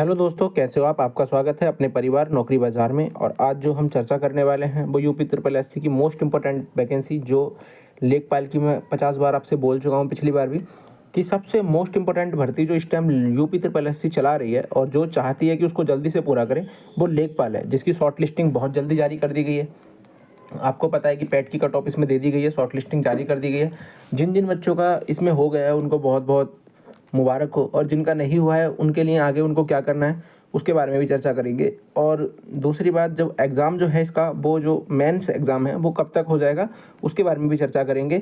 Hello दोस्तों, कैसे हो आप? आपका स्वागत है अपने परिवार नौकरी बाज़ार में। और आज जो हम चर्चा करने वाले हैं वो यूपी ट्रिपल एससी की मोस्ट इम्पोर्टेंट वैकेंसी, जो लेखपाल की मैं 50 बार आपसे बोल चुका हूँ पिछली बार भी, कि सबसे मोस्ट इम्पोर्टेंट भर्ती जो इस टाइम यूपी ट्रिपल एससी चला रही है और जो चाहती है कि उसको जल्दी से पूरा करें, वो लेखपाल है, जिसकी शॉर्ट लिस्टिंग बहुत जल्दी जारी कर दी गई है। आपको पता है कि पैट की कट ऑफ इसमें दे दी गई है, शॉर्ट लिस्टिंग जारी कर दी गई है। जिन जिन बच्चों का इसमें हो गया है उनको बहुत बहुत मुबारक हो, और जिनका नहीं हुआ है उनके लिए आगे उनको क्या करना है उसके बारे में भी चर्चा करेंगे। और दूसरी बात, जब एग्ज़ाम जो है इसका, वो जो मेंस एग्ज़ाम है वो कब तक हो जाएगा उसके बारे में भी चर्चा करेंगे।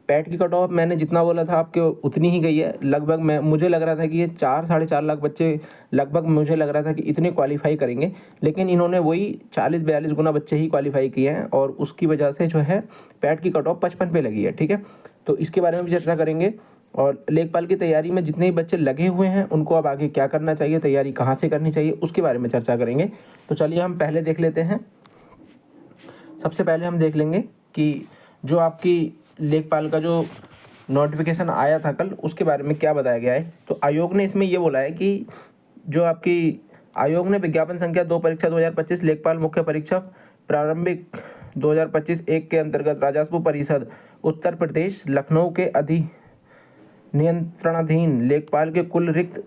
पैट की कट ऑफ मैंने जितना बोला था आपके उतनी ही गई है लगभग। मैं मुझे लग रहा था कि ये 4-4.5 लाख बच्चे लगभग, मुझे लग रहा था कि इतने क्वालिफाई करेंगे, लेकिन इन्होंने वही 40-42 गुना बच्चे ही क्वालिफाई किए हैं, और उसकी वजह से जो है पैट की कट ऑफ 55 पे लगी है। ठीक है, तो इसके बारे में भी चर्चा करेंगे। और लेखपाल की तैयारी में जितने भी बच्चे लगे हुए हैं उनको अब आगे क्या करना चाहिए, तैयारी कहाँ से करनी चाहिए, उसके बारे में चर्चा करेंगे। तो चलिए हम पहले देख लेते हैं। सबसे पहले हम देख लेंगे कि जो आपकी लेखपाल का जो नोटिफिकेशन आया था कल, उसके बारे में क्या बताया गया है। तो आयोग ने इसमें ये बोला है कि जो आपकी आयोग ने विज्ञापन संख्या 2 परीक्षा 2025 लेखपाल मुख्य परीक्षा प्रारंभिक 2025 1 के अंतर्गत राजस्व परिषद उत्तर प्रदेश लखनऊ के नियंत्रणाधीन लेखपाल के कुल रिक्त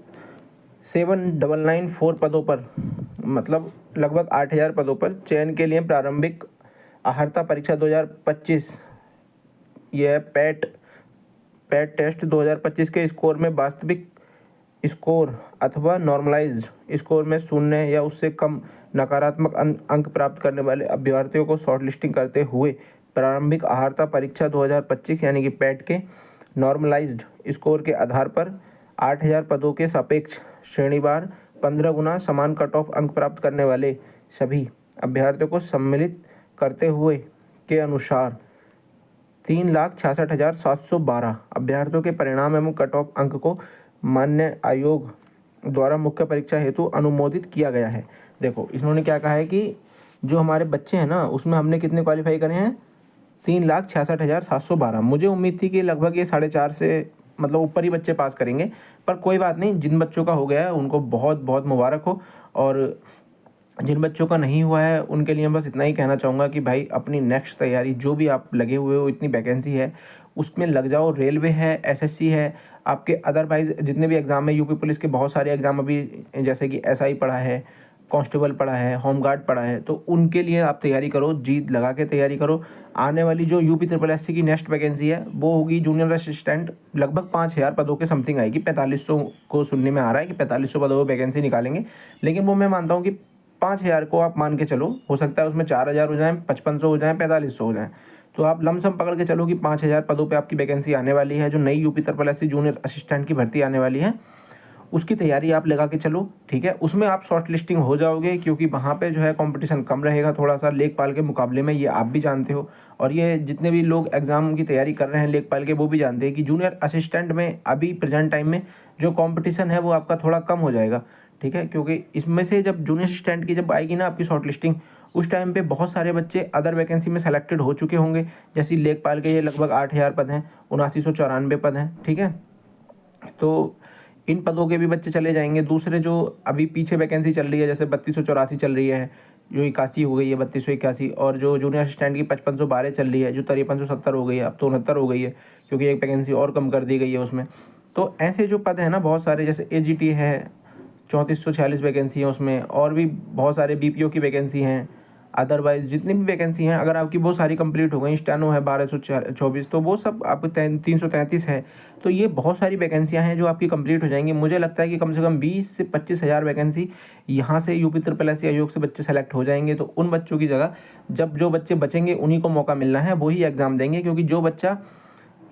7994 पदों पर, मतलब लगभग 8000 पदों पर चयन के लिए प्रारंभिक अहर्ता परीक्षा 2025, यह पैट टेस्ट 2025 के स्कोर में वास्तविक स्कोर अथवा नॉर्मलाइज्ड स्कोर में 0 या उससे कम नकारात्मक अंक प्राप्त करने वाले अभ्यर्थियों को शॉर्टलिस्टिंग करते हुए प्रारंभिक अहर्ता परीक्षा 2025 यानी कि पैट के नॉर्मलाइज्ड स्कोर के आधार पर 8000 पदों के सापेक्ष श्रेणीवार 15 गुना समान कट ऑफ अंक प्राप्त करने वाले सभी अभ्यर्थियों को सम्मिलित करते हुए के अनुसार 3,66,712 अभ्यर्थियों के परिणाम एवं कट ऑफ अंक को मान्य आयोग द्वारा मुख्य परीक्षा हेतु अनुमोदित किया गया है। देखो, इन्होंने क्या कहा है कि जो हमारे बच्चे हैं ना, उसमें हमने कितने क्वालिफाई करे हैं, 3,66,712। मुझे उम्मीद थी कि लगभग ये 4.5 से मतलब ऊपर ही बच्चे पास करेंगे, पर कोई बात नहीं, जिन बच्चों का हो गया है उनको बहुत बहुत मुबारक हो। और जिन बच्चों का नहीं हुआ है उनके लिए बस इतना ही कहना चाहूँगा कि भाई अपनी नेक्स्ट तैयारी जो भी आप लगे हुए हो, इतनी वैकेंसी है उसमें लग जाओ। रेलवे है, एसएससी है, आपके अदरवाइज जितने भी एग्ज़ाम है, यूपी पुलिस के बहुत सारे एग्ज़ाम अभी, जैसे कि एसआई पढ़ा है, कांस्टेबल पढ़ा है, होमगार्ड पढ़ा है, तो उनके लिए आप तैयारी करो, जीत लगा के तैयारी करो। आने वाली जो यूपी ट्रिपल एससी की नेक्स्ट वैकेंसी है वो होगी जूनियर असिस्टेंट, लगभग 5000 पदों के समथिंग आएगी। 4500 को सुनने में आ रहा है कि 4500 पदों पर वैकेंसी निकालेंगे, लेकिन वो मैं मानता हूँ कि 5000 को आप मान के चलो, हो सकता है उसमें 4000 हो जाए, 5500 हो जाए, 4500 हो जाए, तो आप लमसम पकड़ के चलो कि 5000 पदों पे आपकी वैकेंसी आने वाली है। जो नई UP triple SC junior assistant की भर्ती आने वाली है उसकी तैयारी आप लगा के चलो। ठीक है, उसमें आप शॉर्ट लिस्टिंग हो जाओगे, क्योंकि वहाँ पे जो है कंपटीशन कम रहेगा थोड़ा सा लेखपाल के मुकाबले में, ये आप भी जानते हो। और ये जितने भी लोग एग्ज़ाम की तैयारी कर रहे हैं लेखपाल के, वो भी जानते हैं कि जूनियर असिस्टेंट में अभी प्रेजेंट टाइम में जो कॉम्पिटिशन है वो आपका थोड़ा कम हो जाएगा। ठीक है, क्योंकि इसमें से जब जूनियर असिस्टेंट की जब आएगी ना आपकी शॉर्ट लिस्टिंग, उस टाइम पे बहुत सारे बच्चे अदर वैकेंसी में सेलेक्टेड हो चुके होंगे। जैसे लेखपाल के ये लगभग 8000 पद हैं, 7994 पद हैं। ठीक है, तो इन पदों के भी बच्चे चले जाएंगे। दूसरे जो अभी पीछे वैकेंसी चल रही है, जैसे 3284 चल रही है, जो 81 हो गई है, 3281, और जो जूनियर असिस्टेंट की 5512 चल रही है, जो 5370 हो गई है, अब तो 69 हो गई है, क्योंकि एक वैकेंसी और कम कर दी गई है उसमें। तो ऐसे जो पद हैं ना बहुत सारे, जैसे एजीटी है, 3446 वैकेंसी है उसमें, और भी बहुत सारे बीपीओ की वैकेंसी हैं। अदरवाइज जितनी भी वैकेंसी हैं, अगर आपकी वो सारी कंप्लीट हो गई, स्टेनो है 1224, तो वो सब आपको 333 है। तो ये बहुत सारी वैकेंसियां हैं जो आपकी कंप्लीट हो जाएंगी। मुझे लगता है कि कम से कम 20 से 25 हज़ार वैकेंसी यहाँ से यूपी ट्रिपल एससी आयोग से बच्चे सेलेक्ट हो जाएंगे। तो उन बच्चों की जगह जब जो बच्चे बचेंगे उन्हीं को मौका मिलना है, वही एग्ज़ाम देंगे, क्योंकि जो बच्चा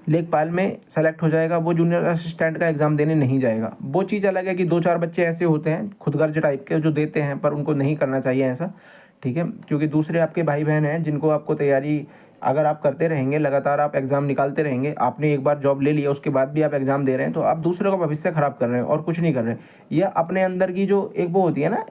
लेखपाल में सेलेक्ट हो जाएगा वो जूनियर असिस्टेंट का एग्ज़ाम देने नहीं जाएगा। वो चीज़ अलग है कि 2-4 बच्चे ऐसे होते हैं खुदगर्ज टाइप के जो देते हैं, पर उनको नहीं करना चाहिए ऐसा। ठीक है, क्योंकि दूसरे आपके भाई बहन हैं जिनको आपको तैयारी अगर आप करते रहेंगे, लगातार आप एग्ज़ाम निकालते रहेंगे, आपने एक बार जॉब ले लिया उसके बाद भी आप एग्ज़ाम दे रहे हैं, तो आप दूसरों का भविष्य ख़राब कर रहे हैं और कुछ नहीं कर रहे हैं। या अपने अंदर की जो एक वो होती है ना,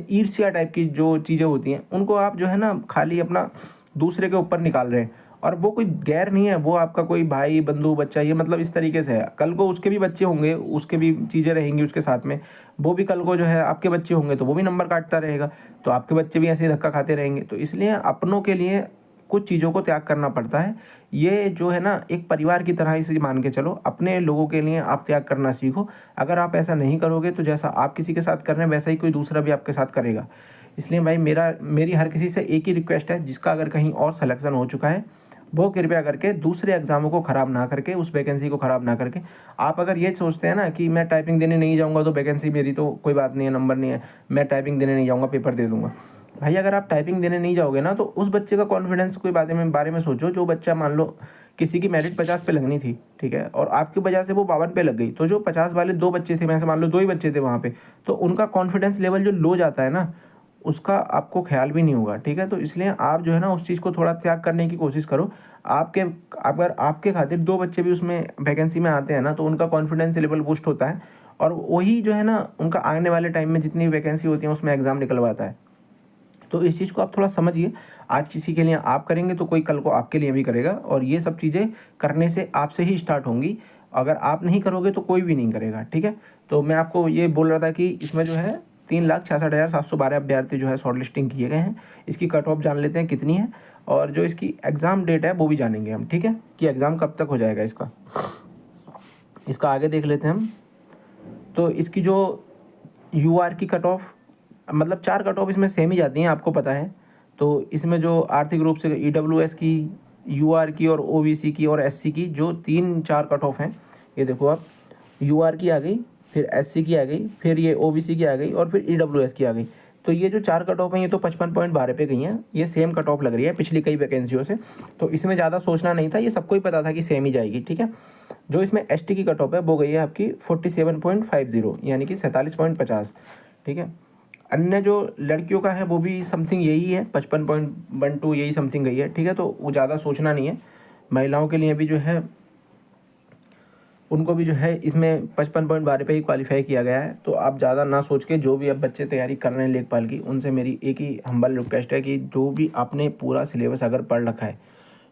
ईर्ष्या टाइप की जो चीज़ें होती हैं, उनको आप जो है ना खाली अपना दूसरे के ऊपर निकाल रहे हैं, और वो कोई गैर नहीं है, वो आपका कोई भाई बंधु बच्चा, ये मतलब इस तरीके से है। कल को उसके भी बच्चे होंगे, उसके भी चीज़ें रहेंगी उसके साथ में, वो भी कल को जो है आपके बच्चे होंगे तो वो भी नंबर काटता रहेगा, तो आपके बच्चे भी ऐसे ही धक्का खाते रहेंगे। तो इसलिए अपनों के लिए कुछ चीज़ों को त्याग करना पड़ता है। ये जो है ना एक परिवार की तरह इसे मान के चलो, अपने लोगों के लिए आप त्याग करना सीखो। अगर आप ऐसा नहीं करोगे तो जैसा आप किसी के साथ कर रहे हैं वैसा ही कोई दूसरा भी आपके साथ करेगा। इसलिए भाई मेरी हर किसी से एक ही रिक्वेस्ट है, जिसका अगर कहीं और सिलेक्शन हो चुका है वो कृपया करके दूसरे एग्ज़ामों को ख़राब ना करके, उस वैकेंसी को ख़राब ना करके, आप अगर ये सोचते हैं ना कि मैं टाइपिंग देने नहीं जाऊँगा तो वैकेंसी मेरी तो कोई बात नहीं है, नंबर नहीं है, मैं टाइपिंग देने नहीं जाऊँगा, पेपर दे दूँगा। भाई अगर आप टाइपिंग देने नहीं जाओगे ना तो उस बच्चे का कॉन्फिडेंस कोई बारे में सोचो। जो बच्चा मान लो किसी की मेरिट 50 पे लगनी थी, ठीक है, और आपकी वजह से वो 52 पे लग गई, तो जो 50 वाले 2 बच्चे थे, मैं से मान लो 2 ही बच्चे थे वहाँ पे, तो उनका कॉन्फिडेंस लेवल जो लो जाता है ना, उसका आपको ख्याल भी नहीं होगा, ठीक है। तो इसलिए आप जो है ना उस चीज़ को थोड़ा त्याग करने की कोशिश करो। आपके अगर आपके खातिर 2 बच्चे भी उसमें वैकेंसी में आते हैं ना, तो उनका कॉन्फिडेंस लेवल बूस्ट होता है, और वही जो है ना उनका आने वाले टाइम में जितनी वैकेंसी होती है उसमें एग्ज़ाम निकलवाता है। तो इस चीज़ को आप थोड़ा समझिए। आज किसी के लिए आप करेंगे तो कोई कल को आपके लिए भी करेगा, और ये सब चीज़ें करने से आपसे ही स्टार्ट होंगी। अगर आप नहीं करोगे तो कोई भी नहीं करेगा, ठीक है। तो मैं आपको ये बोल रहा था कि इसमें जो है 3,66,712 अभ्यर्थी जो है शॉर्ट लिस्टिंग किए गए हैं। इसकी कट ऑफ जान लेते हैं कितनी है, और जो इसकी एग्ज़ाम डेट है वो भी जानेंगे हम, ठीक है, कि एग्ज़ाम कब तक हो जाएगा इसका। इसका आगे देख लेते हैं हम। तो इसकी जो यूआर की कट ऑफ, मतलब 4 कट ऑफ इसमें सेम ही जाती हैं, आपको पता है। तो इसमें जो आर्थिक रूप से ईडब्ल्यूएस की, यूआर की और ओबीसी की और एससी की जो 3-4 कट ऑफ हैं, ये देखो आप, यूआर की आ गई, फिर एससी की आ गई, फिर ये ओबीसी की आ गई, और फिर ईडब्ल्यूएस की आ गई। तो ये जो 4 कट ऑफ हैं ये तो 55.12 पे गई हैं। ये सेम कट ऑफ लग रही है पिछली कई वैकेंसियों से, तो इसमें ज़्यादा सोचना नहीं था, ये सबको ही पता था कि सेम ही जाएगी, ठीक है। जो इसमें एसटी की कट ऑफ है वो गई है आपकी 47.50, यानी कि 47.50, ठीक है। अन्य जो लड़कियों का है वो भी समथिंग यही है, 55.12 यही समथिंग गई है, ठीक है। तो वो ज़्यादा सोचना नहीं है। महिलाओं के लिए भी जो है उनको भी जो है इसमें 55.12 पे ही क्वालिफाई किया गया है। तो आप ज़्यादा ना सोच के, जो भी अब बच्चे तैयारी कर रहे हैं लेखपाल की, उनसे मेरी एक ही हम्बल रिक्वेस्ट है कि जो भी आपने पूरा सिलेबस अगर पढ़ रखा है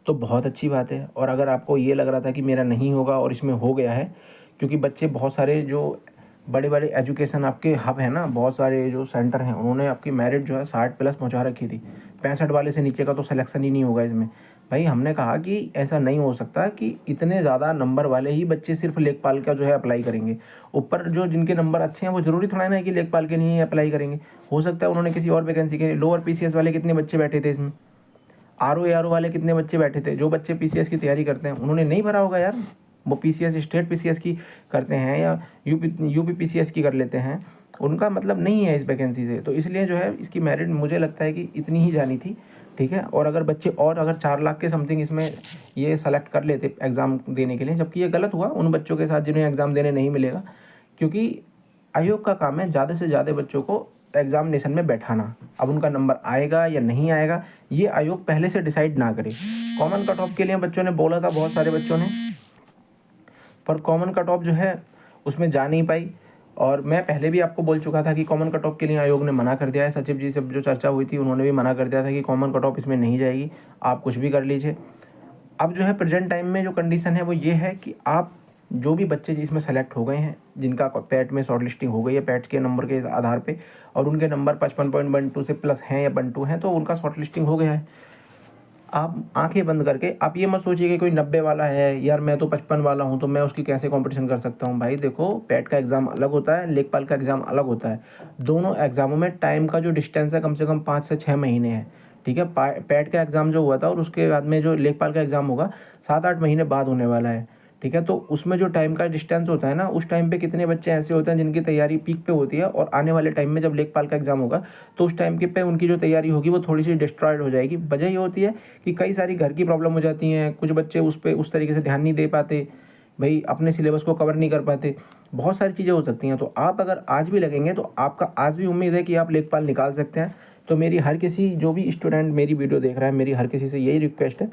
तो बहुत अच्छी बात है। और अगर आपको ये लग रहा था कि मेरा नहीं होगा और इसमें हो गया है, क्योंकि बच्चे बहुत सारे जो बड़े बड़े एजुकेशन आपके हब हैं ना, बहुत सारे जो सेंटर हैं, उन्होंने आपकी मेरिट जो है 60 प्लस पहुंचा रखी थी। 65 वाले से नीचे का तो सिलेक्शन ही नहीं होगा इसमें। भाई हमने कहा कि ऐसा नहीं हो सकता कि इतने ज़्यादा नंबर वाले ही बच्चे सिर्फ लेखपाल का जो है अप्लाई करेंगे। ऊपर जो जिनके नंबर अच्छे हैं वो ज़रूरी थोड़ा ना है कि लेखपाल के लिए ही अप्लाई करेंगे। हो सकता है उन्होंने किसी और वैकेंसी के लिए, लोअर पीसीएस वाले कितने बच्चे बैठे थे इसमें, आरओ एआरओ वाले कितने बच्चे बैठे थे, जो बच्चे पीसीएस की तैयारी करते हैं उन्होंने नहीं भरा होगा यार। वो पीसीएस स्टेट पीसीएस की करते हैं या यूपी पीसीएस की कर लेते हैं, उनका मतलब नहीं है इस वैकेंसी से। तो इसलिए जो है इसकी मेरिट मुझे लगता है कि इतनी ही जानी थी, ठीक है। और अगर बच्चे और अगर 4 लाख के समथिंग इसमें ये सेलेक्ट कर लेते एग्ज़ाम देने के लिए, जबकि ये गलत हुआ उन बच्चों के साथ जिन्हें एग्ज़ाम देने नहीं मिलेगा, क्योंकि आयोग का काम है ज़्यादा से ज़्यादा बच्चों को एग्जामिनेशन में बैठाना। अब उनका नंबर आएगा या नहीं आएगा ये आयोग पहले से डिसाइड ना करे। कॉमन कट ऑफ के लिए बच्चों ने बोला था, बहुत सारे बच्चों ने, पर कॉमन कट ऑफ जो है उसमें जा नहीं पाई। और मैं पहले भी आपको बोल चुका था कि कॉमन कट ऑफ के लिए आयोग ने मना कर दिया है। सचिव जी से जो चर्चा हुई थी उन्होंने भी मना कर दिया था कि कॉमन कट ऑफ इसमें नहीं जाएगी, आप कुछ भी कर लीजिए। अब जो है प्रेजेंट टाइम में जो कंडीशन है वो ये है कि आप जो भी बच्चे जिसमें सेलेक्ट हो गए हैं, जिनका पैट में शॉर्ट लिस्टिंग हो गई है पैट के नंबर के आधार पे, और उनके नंबर 55.12 से प्लस हैं या 12 हैं, तो उनका शॉर्ट लिस्टिंग हो गया है। आप आंखें बंद करके आप ये मत सोचिए कि कोई 90 वाला है, यार मैं तो 55 वाला हूँ तो मैं उसकी कैसे कंपटीशन कर सकता हूँ। भाई देखो, पैट का एग्ज़ाम अलग होता है, लेखपाल का एग्ज़ाम अलग होता है। दोनों एग्ज़ामों में टाइम का जो डिस्टेंस है कम से कम 5 से 6 महीने है, ठीक है। पैट का एग्ज़ाम जो हुआ था और उसके बाद में जो लेखपाल का एग्ज़ाम होगा 7-8 महीने बाद होने वाला है, ठीक है। तो उसमें जो टाइम का डिस्टेंस होता है ना, उस टाइम पे कितने बच्चे ऐसे होते हैं जिनकी तैयारी पीक पे होती है, और आने वाले टाइम में जब लेखपाल का एग्ज़ाम होगा तो उस टाइम के पे उनकी जो तैयारी होगी वो थोड़ी सी डिस्ट्रॉयड हो जाएगी। वजह ये होती है कि कई सारी घर की प्रॉब्लम हो जाती हैं, कुछ बच्चे उस पर उस तरीके से ध्यान नहीं दे पाते, भाई अपने सिलेबस को कवर नहीं कर पाते, बहुत सारी चीज़ें हो सकती हैं। तो आप अगर आज भी लगेंगे तो आपका आज भी उम्मीद है कि आप लेखपाल निकाल सकते हैं। तो मेरी हर किसी जो भी स्टूडेंट मेरी वीडियो देख रहा है, मेरी हर किसी से यही रिक्वेस्ट है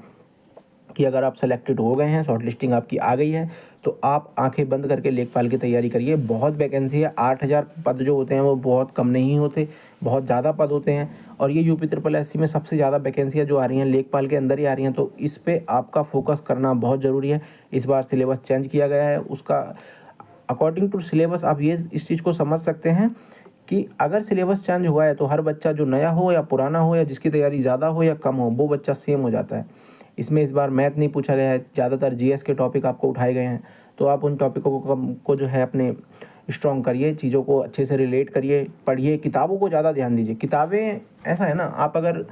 कि अगर आप सेलेक्टेड हो गए हैं, शॉर्ट लिस्टिंग आपकी आ गई है, तो आप आंखें बंद करके लेखपाल की तैयारी करिए। बहुत वैकेंसी है, 8,000 पद जो होते हैं वो बहुत कम नहीं होते, बहुत ज़्यादा पद होते हैं। और ये यूपी ट्रिपल एससी में सबसे ज़्यादा वैकेंसियाँ जो आ रही हैं लेखपाल के अंदर ही आ रही हैं, तो इस पे आपका फोकस करना बहुत ज़रूरी है। इस बार सिलेबस चेंज किया गया है, उसका अकॉर्डिंग टू सिलेबस आप ये इस चीज़ को समझ सकते हैं कि अगर सिलेबस चेंज हुआ है तो हर बच्चा जो नया हो या पुराना हो या जिसकी तैयारी ज़्यादा हो या कम हो, वो बच्चा सेम हो जाता है। इसमें इस बार मैथ नहीं पूछा गया है, ज़्यादातर जीएस के टॉपिक आपको उठाए गए हैं, तो आप उन टॉपिकों को जो है अपने स्ट्रॉन्ग करिए, चीज़ों को अच्छे से रिलेट करिए, पढ़िए, किताबों को ज़्यादा ध्यान दीजिए। किताबें ऐसा है ना, आप अगर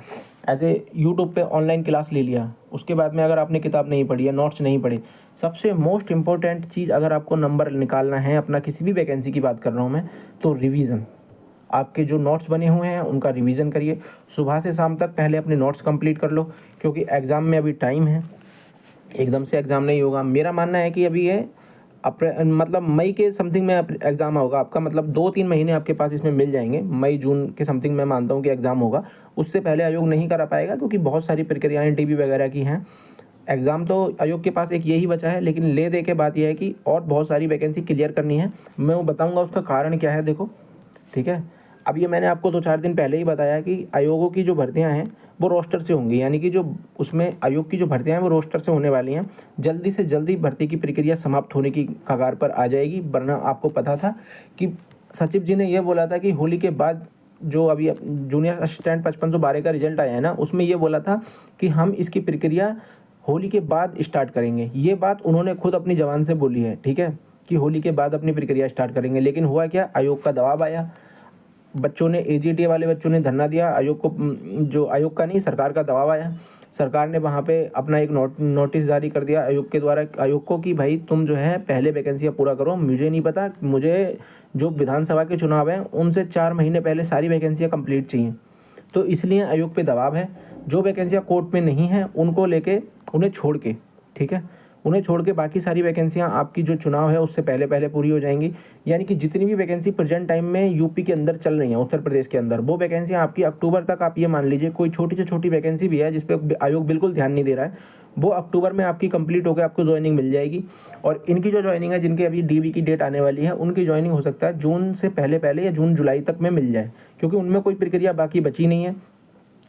एज ए यूट्यूब पे ऑनलाइन क्लास ले लिया, उसके बाद में अगर आपने किताब नहीं पढ़ी या नोट्स नहीं पढ़े, सबसे मोस्ट इम्पोर्टेंट चीज़ अगर आपको नंबर निकालना है अपना, किसी भी वैकेंसी की बात कर रहा हूँ मैं, तो रिवीजन। आपके जो नोट्स बने हुए हैं उनका रिवीजन करिए। सुबह से शाम तक पहले अपने नोट्स कंप्लीट कर लो, क्योंकि एग्ज़ाम में अभी टाइम है, एकदम से एग्ज़ाम नहीं होगा। मेरा मानना है कि अभी ये मतलब मई के समथिंग में एग्ज़ाम होगा आपका, मतलब 2-3 महीने आपके पास इसमें मिल जाएंगे। मई जून के समथिंग मैं मानता हूँ कि एग्ज़ाम होगा। उससे पहले आयोग नहीं करा पाएगा, क्योंकि बहुत सारी प्रक्रियाएँ टीबी वगैरह की हैं। एग्ज़ाम तो आयोग के पास एक यही बचा है, लेकिन ले दे के बात यह है कि और बहुत सारी वैकेंसी क्लियर करनी है। मैं वो बताऊँगा उसका कारण क्या है, देखो, ठीक है। अब ये मैंने आपको 2-4 दिन पहले ही बताया कि आयोगों की जो भर्तियां हैं वो रोस्टर से होंगी, यानी कि जो उसमें आयोग की जो भर्तियां हैं वो रोस्टर से होने वाली हैं। जल्दी से जल्दी भर्ती की प्रक्रिया समाप्त होने की कगार पर आ जाएगी, वरना आपको पता था कि सचिव जी ने यह बोला था कि होली के बाद जो अभी जूनियर असिस्टेंट 5512 का रिजल्ट आया है ना, उसमें ये बोला था कि हम इसकी प्रक्रिया होली के बाद स्टार्ट करेंगे। ये बात उन्होंने खुद अपनी ज़बान से बोली है, ठीक है, कि होली के बाद अपनी प्रक्रिया स्टार्ट करेंगे। लेकिन हुआ क्या, आयोग का दबाव आया, बच्चों ने एजीटी वाले बच्चों ने धरना दिया, आयोग को जो आयोग का नहीं सरकार का दबाव आया। सरकार ने वहाँ पे अपना एक नोटिस जारी कर दिया आयोग के द्वारा, आयोग को, कि भाई तुम जो है पहले वैकेंसियाँ पूरा करो। मुझे नहीं पता, मुझे जो विधानसभा के चुनाव हैं उनसे 4 महीने पहले सारी वैकेंसियाँ कंप्लीट चाहिए। तो इसलिए आयोग पे दबाव है। जो वैकेंसियाँ कोर्ट में नहीं हैं उनको लेके, उन्हें छोड़ के, ठीक है, उन्हें छोड़ के बाकी सारी वैकेंसियाँ आपकी जो चुनाव है उससे पहले पहले पूरी हो जाएंगी। यानी कि जितनी भी वैकेंसी प्रेजेंट टाइम में यूपी के अंदर चल रही हैं, उत्तर प्रदेश के अंदर, वो वैकेंसियाँ आपकी अक्टूबर तक, आप ये मान लीजिए कोई छोटी से छोटी वैकेंसी भी है जिस पे आयोग बिल्कुल ध्यान नहीं दे रहा है, वो अक्टूबर में आपकी कंप्लीट होकर आपको ज्वाइनिंग मिल जाएगी। और इनकी जो ज्वाइनिंग है, जिनके अभी डीबी की डेट आने वाली है, उनकी ज्वाइनिंग हो सकता है जून से पहले पहले या जून जुलाई तक में मिल जाए, क्योंकि उनमें कोई प्रक्रिया बाकी बची नहीं है।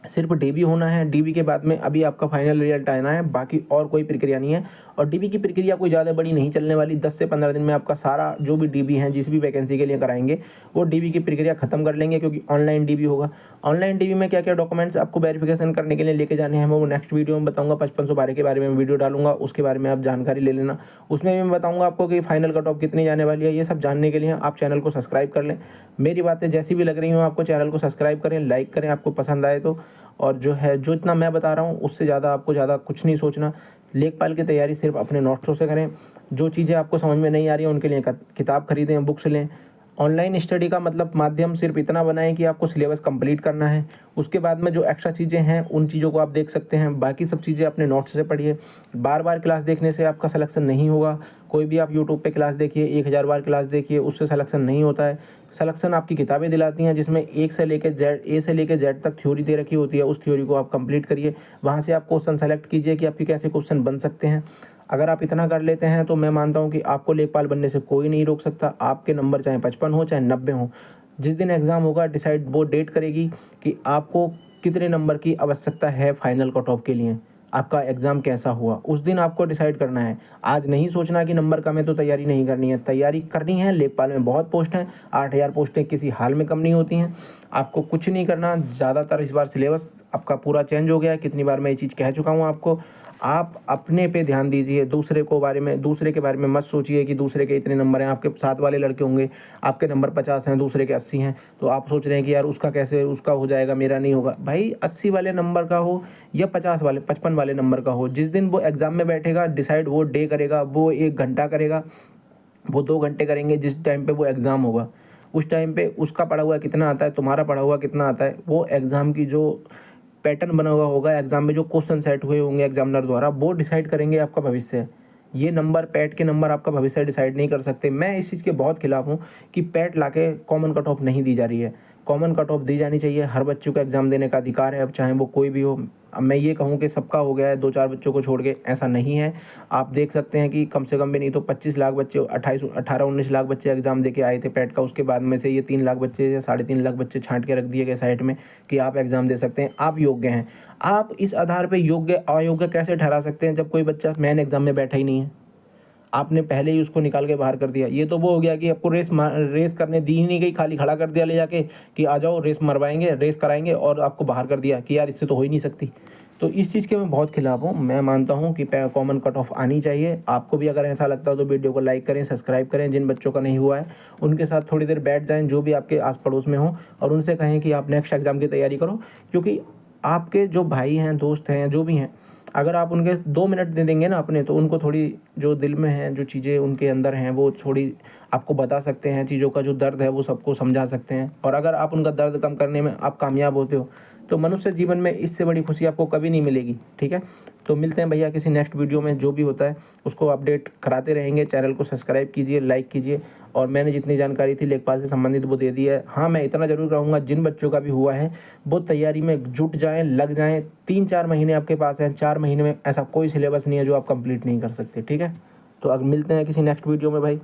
सिर्फ डीबी होना है, डीबी के बाद में अभी आपका फाइनल रिजल्ट आना है, बाकी और कोई प्रक्रिया नहीं है। और डीबी की प्रक्रिया कोई ज़्यादा बड़ी नहीं चलने वाली, 10 से 15 दिन में आपका सारा जो भी डीबी हैं, जिस भी वैकेंसी के लिए कराएंगे, वो डीबी की प्रक्रिया खत्म कर लेंगे, क्योंकि ऑनलाइन डीबी होगा। ऑनलाइन डीबी में क्या क्या डॉक्यूमेंट्स आपको वेरिफिकेशन करने के लिए लेके जाने हैं, वो नेक्स्ट वीडियो में बताऊँगा। 5512 के बारे में वीडियो डालूंगा, उसके बारे में आप जानकारी ले लेना। उसमें भी मैं बताऊँगा आपको कि फाइनल कट ऑफ कितनी जाने वाली है। ये सब जानने के लिए आप चैनल को सब्सक्राइब कर लें। मेरी बातें जैसी भी लग रही हो आपको, चैनल को सब्सक्राइब करें, लाइक करें आपको पसंद आए तो। और जो है, जो इतना मैं बता रहा हूँ उससे ज़्यादा आपको ज़्यादा कुछ नहीं सोचना। लेखपाल की तैयारी सिर्फ अपने नोट्सों से करें। जो चीज़ें आपको समझ में नहीं आ रही हैं उनके लिए किताब खरीदें, बुक्स लें। ऑनलाइन स्टडी का मतलब माध्यम सिर्फ इतना बनाएं कि आपको सिलेबस कंप्लीट करना है। उसके बाद में जो एक्स्ट्रा चीज़ें हैं उन चीज़ों को आप देख सकते हैं, बाकी सब चीज़ें अपने नोट्स से पढ़िए। बार बार क्लास देखने से आपका सिलेक्शन नहीं होगा। कोई भी आप यूट्यूब पे क्लास देखिए, 1000 बार क्लास देखिए, उससे सिलेक्शन नहीं होता है। सिलेक्शन आपकी किताबें दिलाती हैं, जिसमें ए से लेकर जेड तक थ्योरी दे रखी होती है। उस थ्योरी को आप कंप्लीट करिए, वहाँ से आप क्वेश्चन सेलेक्ट कीजिए कि आपके कैसे क्वेश्चन बन सकते हैं। अगर आप इतना कर लेते हैं तो मैं मानता हूँ कि आपको लेखपाल बनने से कोई नहीं रोक सकता। आपके नंबर चाहे 55 हो चाहे 90 हो, जिस दिन एग्ज़ाम होगा डिसाइड वो डेट करेगी कि आपको कितने नंबर की आवश्यकता है फाइनल कट ऑफ के लिए, आपका एग्ज़ाम कैसा हुआ, उस दिन आपको डिसाइड करना है। आज नहीं सोचना कि नंबर कम है तो तैयारी नहीं करनी है। तैयारी करनी है। लेखपाल में बहुत पोस्ट हैं, 8000 पोस्टें किसी हाल में कम नहीं होती हैं। आपको कुछ नहीं करना। ज़्यादातर इस बार सिलेबस आपका पूरा चेंज हो गया है, कितनी बार मैं ये चीज़ कह चुका हूँ आपको। आप अपने पे ध्यान दीजिए, दूसरे के बारे में मत सोचिए कि दूसरे के इतने नंबर हैं। आपके साथ वाले लड़के होंगे, आपके नंबर 50 हैं, दूसरे के 80 हैं, तो आप सोच रहे हैं कि यार उसका कैसे, उसका हो जाएगा, मेरा नहीं होगा। भाई 80 वाले नंबर का हो या 55 वाले नंबर का हो, जिस दिन वो एग्ज़ाम में बैठेगा डिसाइड वो डे करेगा। वो 1 घंटा करेगा, वो 2 घंटे करेंगे, जिस टाइम पे वो एग्ज़ाम होगा। उस टाइम पे उसका पढ़ा हुआ कितना आता है, तुम्हारा पढ़ा हुआ कितना आता है, वो एग्ज़ाम की जो पैटर्न बना हुआ होगा, एग्ज़ाम में जो क्वेश्चन सेट हुए होंगे एग्जामिनर द्वारा, वो डिसाइड करेंगे आपका भविष्य। ये नंबर, पैट के नंबर आपका भविष्य डिसाइड नहीं कर सकते। मैं इस चीज़ के बहुत खिलाफ हूँ कि पैट लाके कॉमन कट ऑफ नहीं दी जा रही है। कॉमन कट ऑफ दी जानी चाहिए। हर बच्चों को एग्ज़ाम देने का अधिकार है, अब चाहे वो कोई भी हो। अब मैं ये कहूँ कि सबका हो गया है 2-4 बच्चों को छोड़ के, ऐसा नहीं है। आप देख सकते हैं कि कम से कम भी नहीं तो 25 लाख बच्चे, 18-19 लाख बच्चे एग्ज़ाम देके आए थे पैट का। उसके बाद में से ये 3 लाख बच्चे या 3.5 लाख बच्चे छाँट के रख दिए गए साइड में कि आप एग्ज़ाम दे सकते हैं, आप योग्य हैं। आप इस आधार पे योग्य अयोग्य कैसे ठहरा सकते हैं जब कोई बच्चा मेन एग्ज़ाम में बैठा ही नहीं है? आपने पहले ही उसको निकाल के बाहर कर दिया। ये तो वो हो गया कि आपको रेस करने दी ही नहीं गई, खाली खड़ा कर दिया ले जाके कि आ जाओ रेस मरवाएँगे, रेस कराएँगे, और आपको बाहर कर दिया कि यार इससे तो हो ही नहीं सकती। तो इस चीज़ के मैं बहुत खिलाफ हूँ। मैं मानता हूँ कि कॉमन कट ऑफ आनी चाहिए। आपको भी अगर ऐसा लगता है तो वीडियो को लाइक करें, सब्सक्राइब करें। जिन बच्चों का नहीं हुआ है उनके साथ थोड़ी देर बैठ जाएँ, जो भी आपके आस पड़ोस में हों, और उनसे कहें कि आप नेक्स्ट एग्ज़ाम की तैयारी करो। क्योंकि आपके जो भाई हैं, दोस्त हैं, जो भी हैं, अगर आप उनके 2 मिनट दे देंगे ना अपने, तो उनको थोड़ी जो दिल में है, जो चीज़ें उनके अंदर हैं, वो थोड़ी आपको बता सकते हैं। चीज़ों का जो दर्द है वो सबको समझा सकते हैं। और अगर आप उनका दर्द कम करने में आप कामयाब होते हो तो मनुष्य जीवन में इससे बड़ी खुशी आपको कभी नहीं मिलेगी। ठीक है? तो मिलते हैं भैया किसी नेक्स्ट वीडियो में। जो भी होता है उसको अपडेट कराते रहेंगे। चैनल को सब्सक्राइब कीजिए, लाइक कीजिए। और मैंने जितनी जानकारी थी लेखपाल से संबंधित वो दे दी है। हाँ, मैं इतना ज़रूर कहूँगा, जिन बच्चों का भी हुआ है वो तैयारी में जुट जाएँ, लग जाएँ। 3-4 महीने आपके पास हैं, 4 महीने में ऐसा कोई सिलेबस नहीं है जो आप कंप्लीट नहीं कर सकते। ठीक है? तो अब मिलते हैं किसी नेक्स्ट वीडियो में भाई।